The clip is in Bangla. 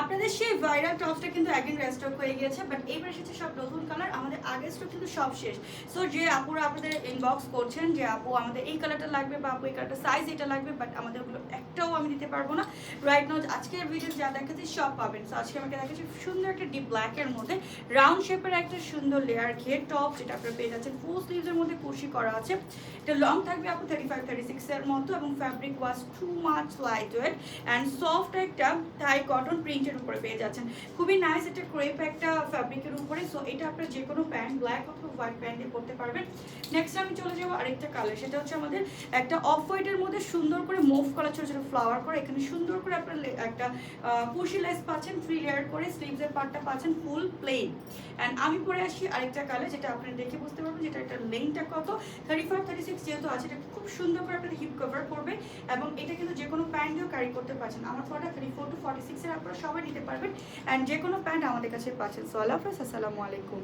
আপনাদের সেই ভাইরাল টপসটা কিন্তু একদিন রেস্টক হয়ে গিয়েছে, বাট এইবার এসেছে সব নতুন কালার। আমাদের আগের স্টক কিন্তু সব শেষ। সো যে আপুরা আপনাদের ইনবক্স করছেন যে আপু আমাদের এই কালারটা লাগবে বা আপু এই কালারটা সাইজ এটা লাগবে, বাট আমাদের ওগুলো একটাও আমি দিতে পারবো না রাইট নাও। আজকের ভিডিও যা দেখাচ্ছি সব পাবেন। সো আজকে আমাকে দেখাচ্ছি সুন্দর একটা ডিপ ব্ল্যাকের মধ্যে রাউন্ড শেপের একটা সুন্দর লেয়ার ঘের টপ, যেটা আপনারা পেয়ে যাচ্ছেন ফুল স্লিভসের মধ্যে কুশি করা আছে। এটা লং থাকবে আপু 35-36 এর মতো, এবং fabric was too much light weight and soft একটা থাই কটন প্রিন্টের উপরে পেয়ে যাচ্ছেন। খুবই নাইস একটা ক্রেপ একটা ফ্যাব্রিকের উপরে। সো এটা আপনার যে কোনো প্যান্ট ব্ল্যাক অথবা হোয়াইট প্যান্ট দিয়ে পরতে পারবেন। নেক্সট আমি চলে যাবো আরেকটা কালার, সেটা হচ্ছে আমাদের একটা অফ হোয়াইটের মধ্যে সুন্দর করে মুভ করা ছোটো ছোটো ফ্লাওয়ার করে, এখানে সুন্দর করে আপনার একটা পুশি লেস পাচ্ছেন, 3 লেয়ার করে স্লিভসের পার্টটা পাচ্ছেন ফুল প্লেন। অ্যান্ড আমি পরে আসি আরেকটা কালার, যেটা আপনারা দেখে বুঝতে পারবেন যেটা একটা লেনটা কত 35-36 যেহেতু আছে, এটা খুব সুন্দর করে আপনাদের হিপ কভার করবে, এবং এটা কিন্তু যে কোনো প্যান্ট দিয়েও ক্যারি করতে পারছেন। আমার পরটা 34-46 এর আপনারা সবাই নিতে পারবেন, অ্যান্ড যে কোনো প্যান্ট আমাদের কাছে পাচ্ছেন। সো আল্লাহ হাফেজ, আসসালামু আলাইকুম।